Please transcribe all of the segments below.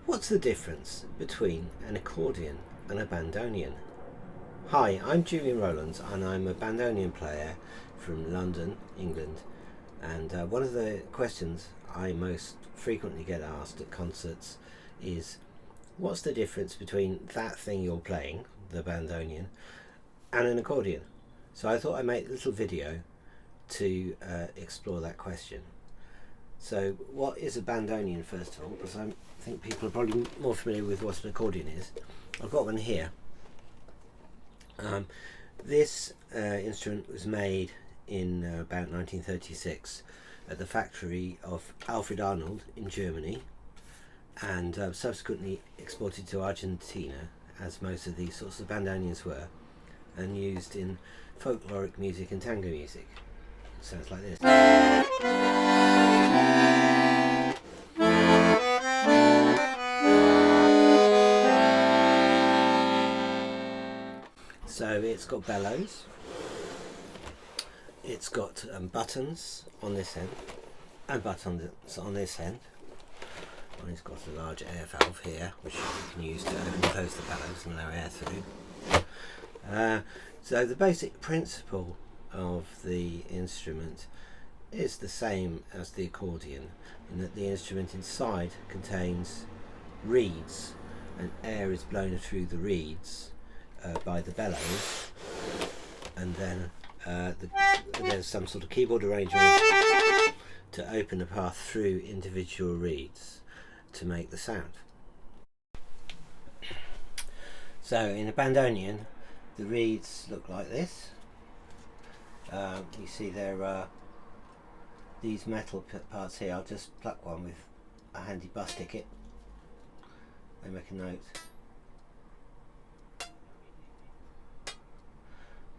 What's the difference between an accordion and a bandoneon? Hi, I'm Julian Rowlands and I'm a bandoneon player from London, England, and one of the questions I most frequently get asked at concerts is what's the difference between that thing you're playing, the bandoneon, and an accordion? So I thought I'd make a little video to explore that question. So what is a bandoneon, first of all, because I think people are probably more familiar with what an accordion is. I've got one here. This instrument was made in about 1936 at the factory of Alfred Arnold in Germany, and subsequently exported to Argentina, as most of these sorts of bandoneons were, and used in folkloric music and tango music. It sounds like this. So it's got bellows, it's got buttons on this end and buttons on this end. And it's got a large air valve here which you can use to open and close the bellows and allow air through. So the basic principle of the instrument is the same as the accordion, in that the instrument inside contains reeds and air is blown through the reeds by the bellows, and then there's some sort of keyboard arrangement to open a path through individual reeds to make the sound. So in a bandoneon the reeds look like this. You see there are these metal parts here. I'll just pluck one with a handy bus ticket and make a note.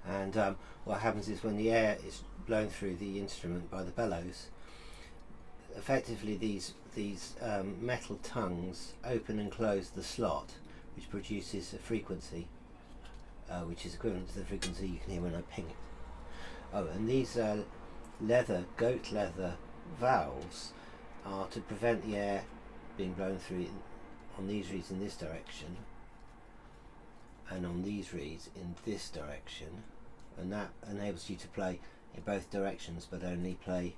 And what happens is when the air is blown through the instrument by the bellows, effectively these metal tongues open and close the slot, which produces a frequency which is equivalent to the frequency you can hear when I ping it. Oh, and these goat leather valves are to prevent the air being blown through on these reeds in this direction and on these reeds in this direction, and that enables you to play in both directions but only play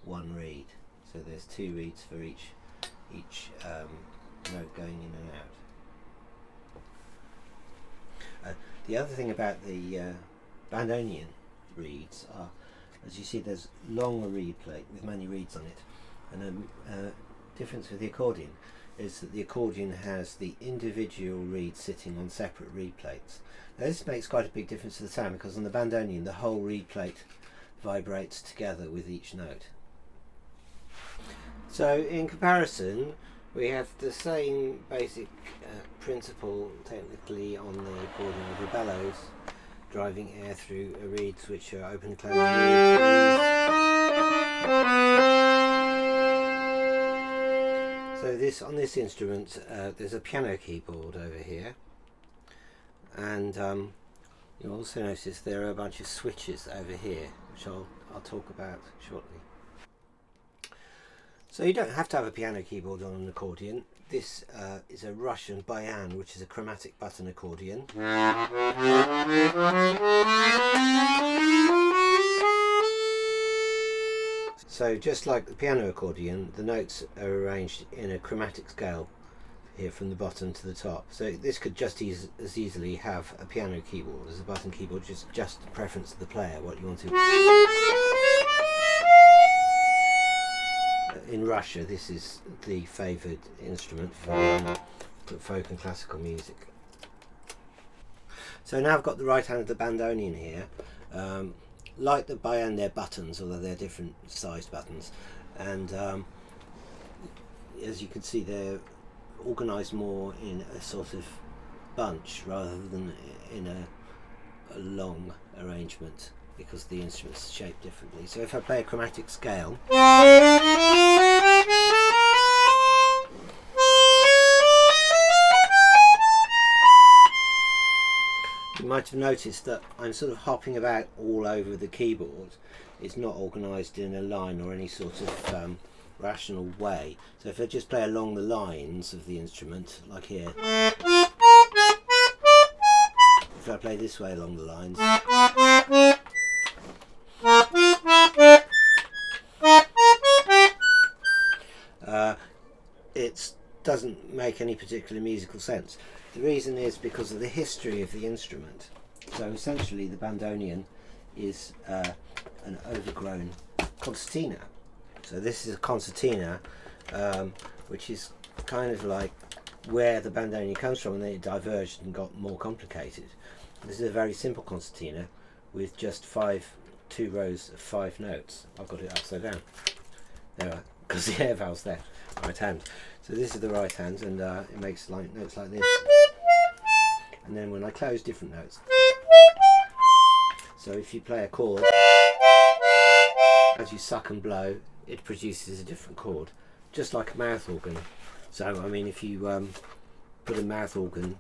one reed. So there's two reeds for each note going in and out. The other thing about the bandoneon reeds are, as you see, there's long reed plate with many reeds on it, and a difference with the accordion is that the accordion has the individual reeds sitting on separate reed plates. Now this makes quite a big difference to the sound, because on the bandoneon the whole reed plate vibrates together with each note. So in comparison we have the same basic principle technically on the accordion of the bellows, driving air through reeds which are open and closed. So on this instrument there's a piano keyboard over here, and you'll also notice there are a bunch of switches over here which I'll talk about shortly. So you don't have to have a piano keyboard on an accordion. This is a Russian bayan, which is a chromatic button accordion. So just like the piano accordion, the notes are arranged in a chromatic scale here from the bottom to the top. So this could just as easily have a piano keyboard as a button keyboard, just the preference of the player, what you want to. In Russia, this is the favoured instrument for folk and classical music. So now I've got the right hand of the bandoneon here. Like the bayan, they're buttons, although they're different sized buttons, and as you can see they're organised more in a sort of bunch rather than in a long arrangement, because the instrument's shaped differently. So if I play a chromatic scale, you might have noticed that I'm sort of hopping about all over the keyboard. It's not organised in a line or any sort of rational way. So if I just play along the lines of the instrument, like here, if I play this way along the lines, it doesn't make any particular musical sense. The reason is because of the history of the instrument. So essentially the bandoneon is an overgrown concertina. So this is a concertina, which is kind of like where the bandoneon comes from, and then it diverged and got more complicated. This is a very simple concertina with just 2 rows of 5 notes. I've got it upside down. There, because the air valve's there. Right hand. So this is the right hand, and it makes notes like this. And then when I close, different notes. So if you play a chord, as you suck and blow, it produces a different chord, just like a mouth organ. So I mean, if you put a mouth organ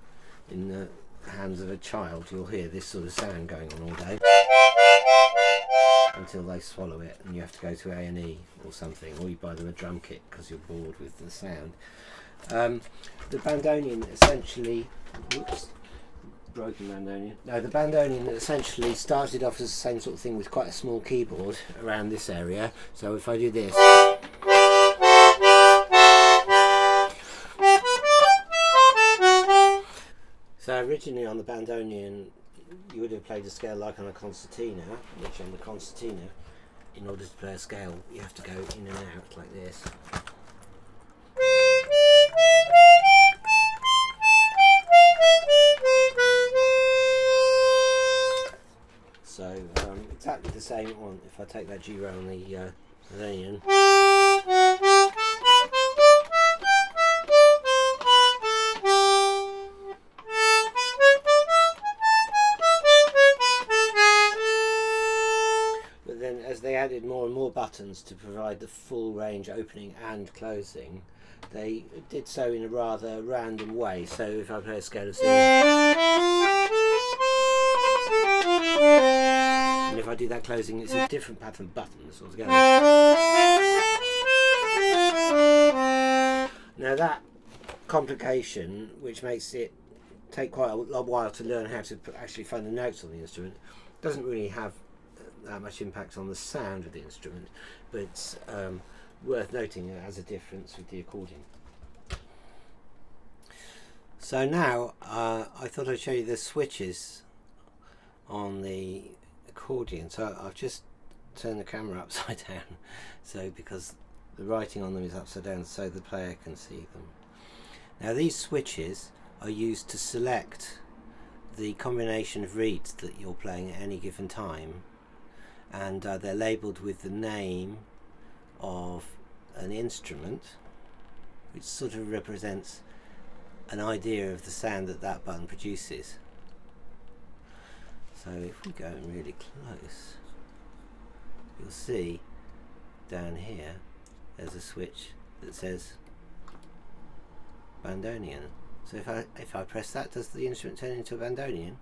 in the hands of a child, you'll hear this sort of sound going on all day until they swallow it, and you have to go to A&E or something, or you buy them a drum kit because you're bored with the sound. The bandoneon essentially, whoops, broken bandoneon. No, the bandoneon essentially started off as the same sort of thing with quite a small keyboard around this area. So if I do this, so originally on the bandoneon you would have played a scale like on a concertina, which on the concertina, in order to play a scale, you have to go in and out like this. So exactly the same one if I take that G row on the bandoneon. But then as they added more and more buttons to provide the full range opening and closing, they did so in a rather random way. So if I play a scale of C, and if I do that closing, it's a different pattern of buttons altogether. Now that complication, which makes it take quite a while to learn how to actually find the notes on the instrument, doesn't really have that much impact on the sound of the instrument, but it's worth noting it has a difference with the accordion. So now I thought I'd show you the switches on the accordion. So I've just turned the camera upside down, so because the writing on them is upside down, so the player can see them. Now these switches are used to select the combination of reeds that you're playing at any given time, and they're labelled with the name of an instrument, which sort of represents an idea of the sound that that button produces. So if we go really close, you'll see down here there's a switch that says bandoneon. So if I press that, does the instrument turn into a bandoneon?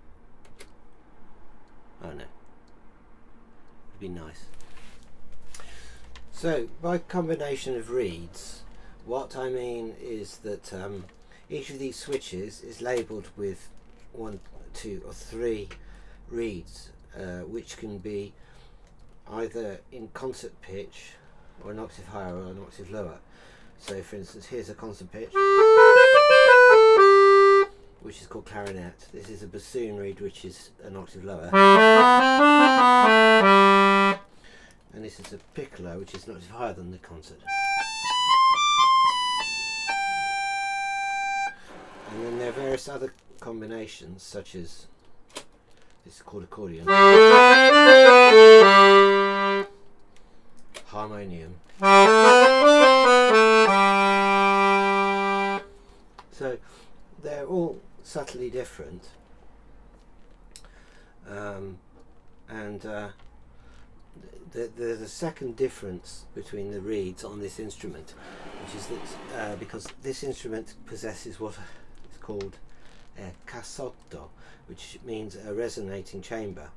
Oh no. It'd be nice. So by combination of reeds, what I mean is that each of these switches is labelled with 1, 2 or 3 reeds, which can be either in concert pitch or an octave higher or an octave lower. So for instance, here's a concert pitch, which is called clarinet. This is a bassoon reed, which is an octave lower. And this is a piccolo, which is an octave higher than the concert. And then there are various other combinations, such as this is called accordion, harmonium. So they're all subtly different, there's a second difference between the reeds on this instrument, which is that because this instrument possesses what is called a cassotto, which means a resonating chamber.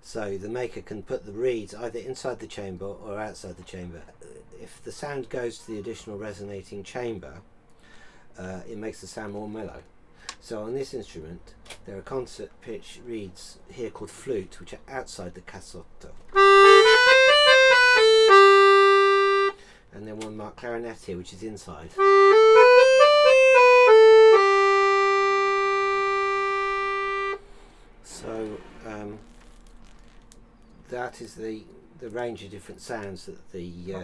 So the maker can put the reeds either inside the chamber or outside the chamber. if the sound goes to the additional resonating chamber, it makes the sound more mellow. So on this instrument there are concert pitch reeds here called flute, which are outside the cassotto, and then one marked clarinet here, which is inside. So that is the range of different sounds that the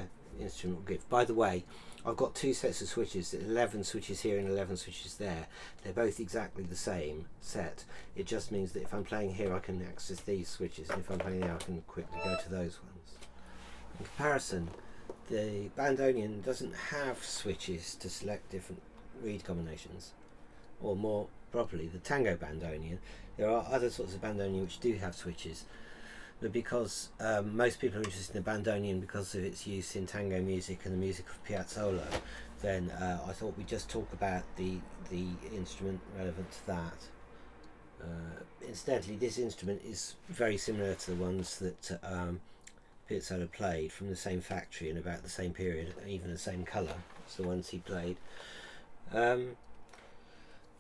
instrument will give. By the way, I've got two sets of switches, 11 switches here and 11 switches there. They're both exactly the same set. It just means that if I'm playing here I can access these switches, and if I'm playing there I can quickly go to those ones. In comparison, the bandoneon doesn't have switches to select different reed combinations, or more properly the tango bandoneon. There are other sorts of bandoneon which do have switches, but because most people are interested in the bandoneon because of its use in tango music and the music of Piazzolla, then I thought we'd just talk about the instrument relevant to that. Incidentally, this instrument is very similar to the ones that Piazzolla played from the same factory in about the same period, and even the same colour as the ones he played.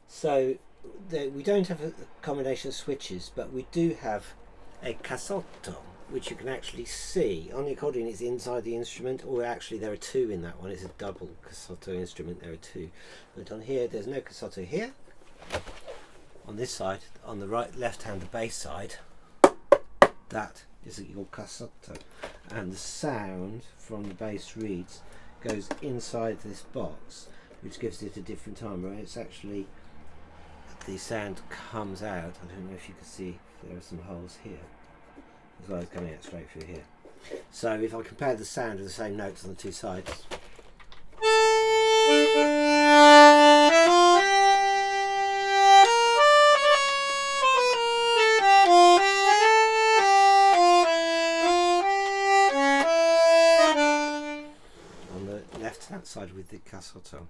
So we don't have a combination of switches, but we do have a cassotto, which you can actually see on the accordion. It's inside the instrument, or actually there are two in that one. It's a double cassotto instrument, there are two, but on here there's no cassotto here. On this side, on the right left hand, the bass side, that is your cassotto, and the sound from the bass reeds goes inside this box, which gives it a different timbre. It's actually, the sound comes out, I don't know if you can see, there are some holes here as well as coming out straight through here. So if I compare the sound of the same notes on the two sides, on the left hand side with the cassotto,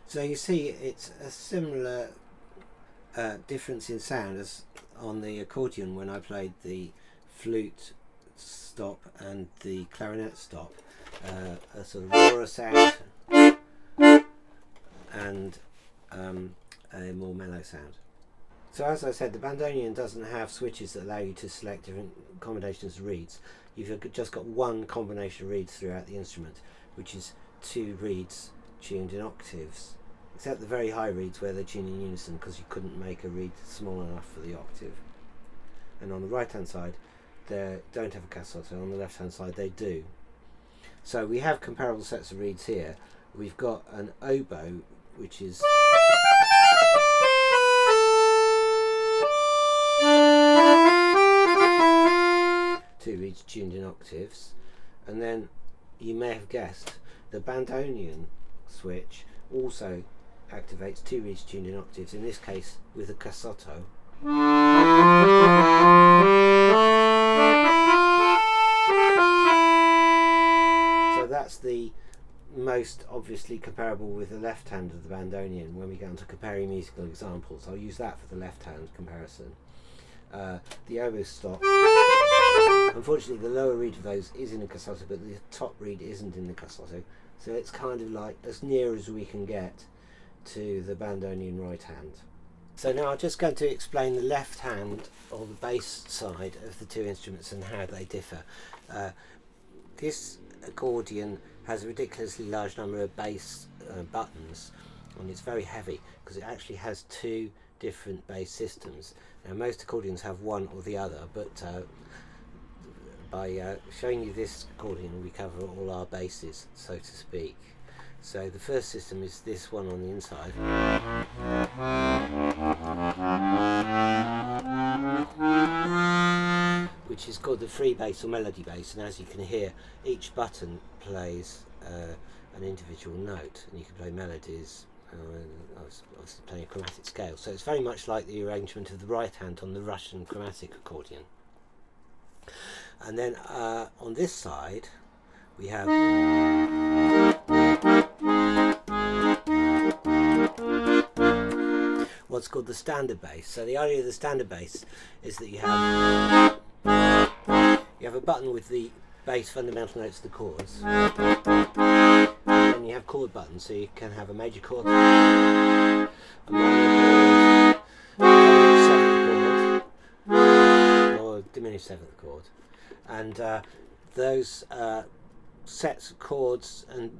so you see it's a similar difference in sound as on the accordion when I played the flute stop and the clarinet stop, a sort of rawer sound and a more mellow sound. So as I said, the bandoneon doesn't have switches that allow you to select different combinations of reeds. You've just got one combination of reeds throughout the instrument, which is two reeds tuned in octaves, except the very high reeds where they tune in unison, because you couldn't make a reed small enough for the octave. And on the right hand side they don't have a cassotto, on the left hand side they do. So we have comparable sets of reeds here. We've got an oboe, which is two reeds tuned in octaves, and then you may have guessed the bandoneon switch also activates two reeds tuned in octaves, in this case with a cassotto. So that's the most obviously comparable with the left hand of the bandoneon. When we get on to comparing musical examples, I'll use that for the left hand comparison. The oboe stop, unfortunately the lower reed of those is in a cassotto, but the top reed isn't in the cassotto, so it's kind of like as near as we can get to the bandoneon right hand. So now I'm just going to explain the left hand or the bass side of the two instruments and how they differ. This accordion has a ridiculously large number of bass buttons, and it's very heavy because it actually has two different bass systems. Now most accordions have one or the other, but by showing you this accordion we cover all our basses, so to speak. So the first system is this one on the inside, which is called the free bass or melody bass, and as you can hear, each button plays an individual note, and you can play melodies I was playing a chromatic scale, so it's very much like the arrangement of the right hand on the Russian chromatic accordion. And then on this side we have what's called the standard bass. So the idea of the standard bass is that you have a button with the bass fundamental notes of the chords, and then you have chord buttons, so you can have a major chord, a minor chord, a seventh chord, or diminished seventh chord, and those sets of chords and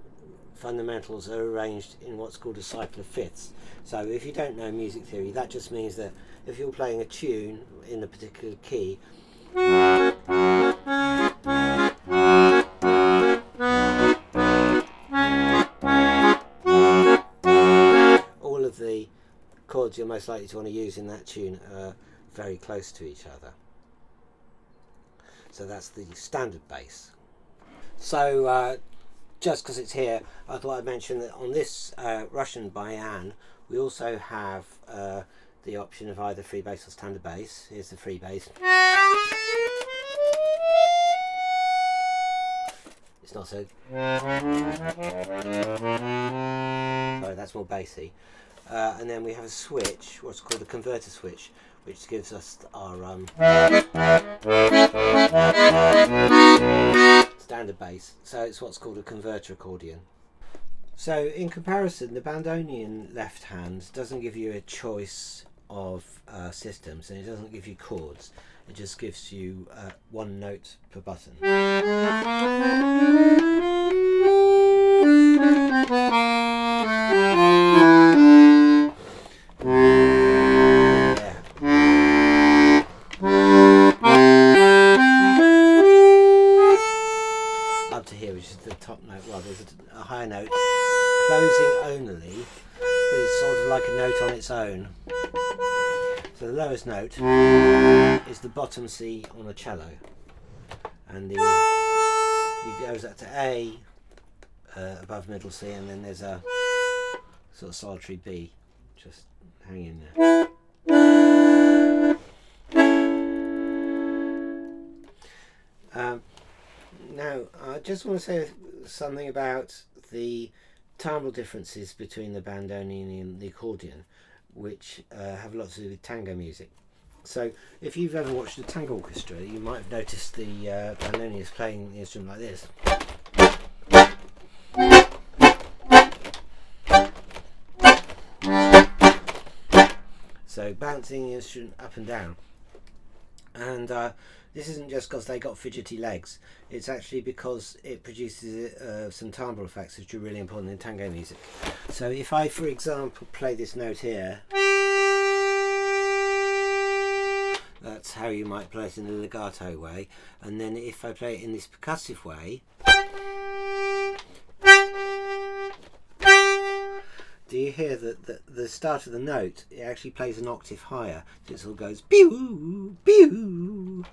fundamentals are arranged in what's called a cycle of fifths. So if you don't know music theory, that just means that if you're playing a tune in a particular key, all of the chords you're most likely to want to use in that tune are very close to each other. So that's the standard bass. So just because it's here, I thought I'd mention that on this Russian by Anne, we also have the option of either free bass or standard bass. Here's the free bass. It's not so. Sorry, that's more bassy. And then we have a switch, what's called a converter switch, which gives us our standard bass. So it's what's called a converter accordion. So in comparison, the bandoneon left hand doesn't give you a choice of systems, and it doesn't give you chords. It just gives you one note per button. Up to here, which is the top note. Well, there's a higher note, closing only, but it's sort of like a note on its own. So the lowest note is the bottom C on a cello, and it goes up to A above middle C, and then there's a sort of solitary B just hanging there. Now, I just want to say something about the timbral differences between the bandoneon and the accordion, which have a lot to do with tango music. So if you've ever watched a tango orchestra, you might have noticed the bandoneon is playing the instrument like this. So bouncing the instrument up and down. And this isn't just because they got fidgety legs, it's actually because it produces some timbral effects which are really important in tango music. So if I, for example, play this note here, that's how you might play it in a legato way, and then if I play it in this percussive way, do you hear that the start of the note, it actually plays an octave higher, so it sort of goes pew, pew.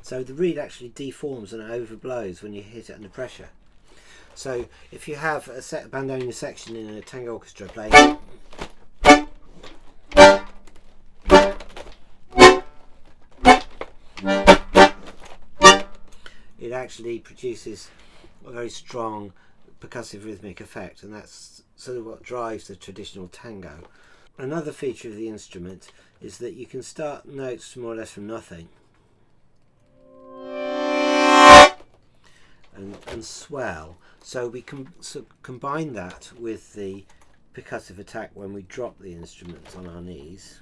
So the reed actually deforms and overblows when you hit it under pressure. So if you have a bandoneon section in a tango orchestra playing, it actually produces a very strong percussive rhythmic effect, and that's sort of what drives the traditional tango. Another feature of the instrument is that you can start notes more or less from nothing and swell. So we can combine that with the percussive attack when we drop the instrument on our knees.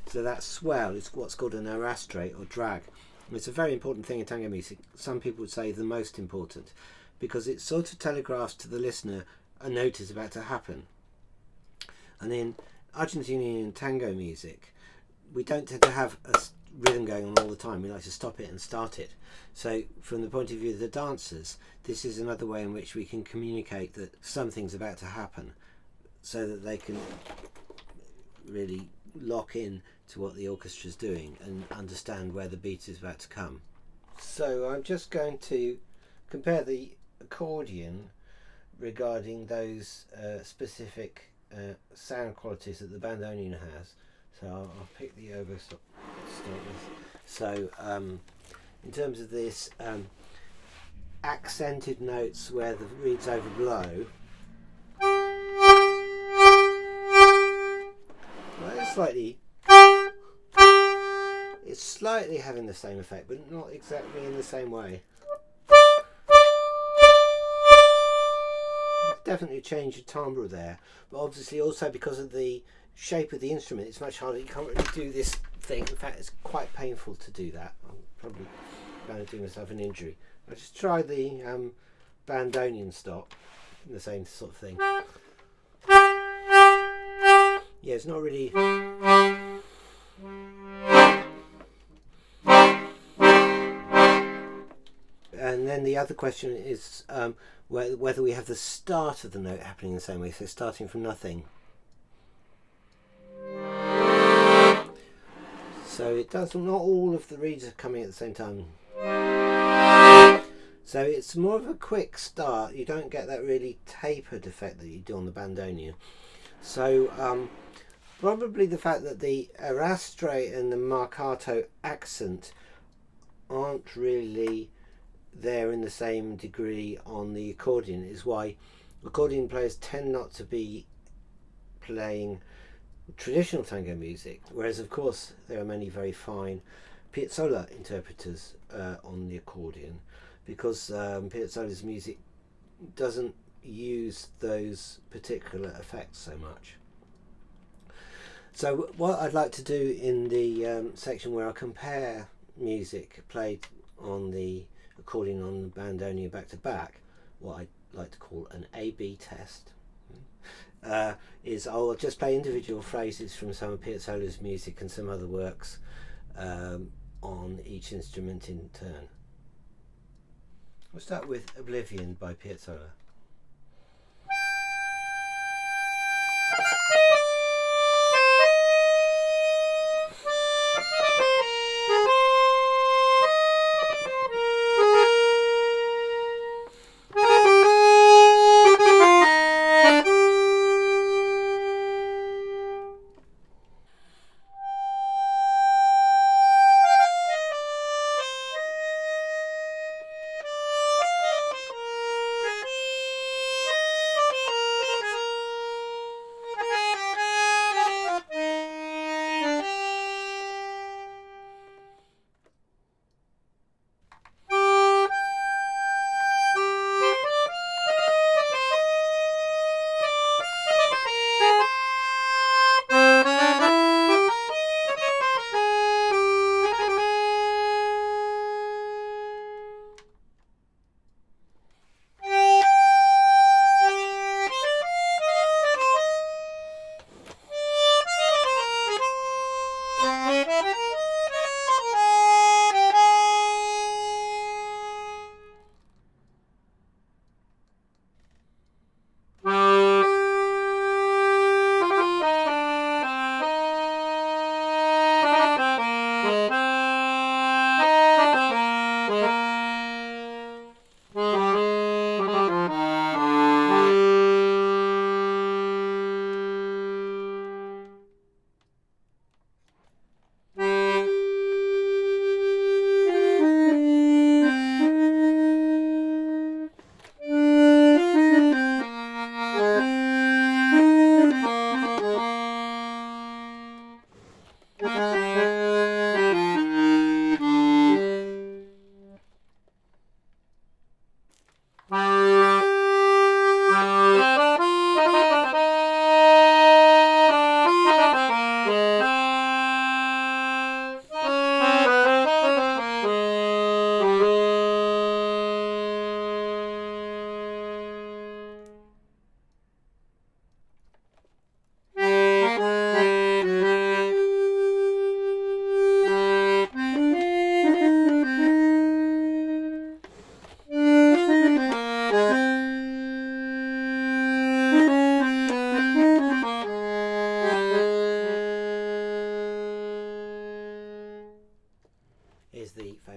So that swell is what's called an arrastrate or drag. It's a very important thing in tango music. Some people would say the most important, because it sort of telegraphs to the listener a note is about to happen. And in Argentinian tango music, we don't tend to have a rhythm going on all the time. We like to stop it and start it. So from the point of view of the dancers, this is another way in which we can communicate that something's about to happen, so that they can really lock in to what the orchestra's doing and understand where the beat is about to come. So I'm just going to compare the accordion regarding those specific sound qualities that the bandoneon has. So I'll pick the oboe to start with. So in terms of this accented notes where the reeds overblow, it's slightly having the same effect, but not exactly in the same way. Definitely a change of timbre there, but obviously also because of the shape of the instrument, it's much harder. You can't really do this thing. In fact, it's quite painful to do that. I'm probably going to do myself an injury. I'll just try the bandoneon stop, the same sort of thing. Yeah, it's not really. And then the other question is whether we have the start of the note happening in the same way, so starting from nothing. So it does, not all of the reeds are coming at the same time. So it's more of a quick start. You don't get that really tapered effect that you do on the bandoneon. So probably the fact that the arastre and the marcato accent aren't really there in the same degree on the accordion is why accordion players tend not to be playing traditional tango music, whereas of course there are many very fine Piazzolla interpreters on the accordion, because Piazzolla's music doesn't use those particular effects so much. So what I'd like to do in the section where I compare music played on the accordion on the bandoneon back to back, what I like to call an A-B test, is I'll just play individual phrases from some of Piazzolla's music and some other works on each instrument in turn. We'll start with Oblivion by Piazzolla.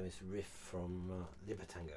famous riff from Libertango.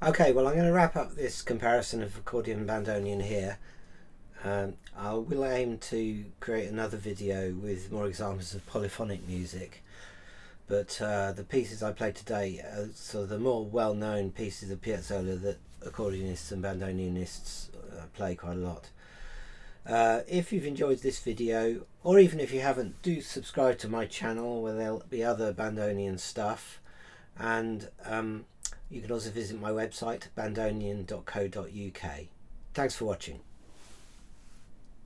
Okay, well, I'm going to wrap up this comparison of accordion and bandoneon here. I will aim to create another video with more examples of polyphonic music, but the pieces I played today are sort of the more well-known pieces of Piazzolla that accordionists and bandoneonists play quite a lot. If you've enjoyed this video, or even if you haven't, do subscribe to my channel where there'll be other bandoneon stuff, and you can also visit my website bandoneon.co.uk. Thanks for watching.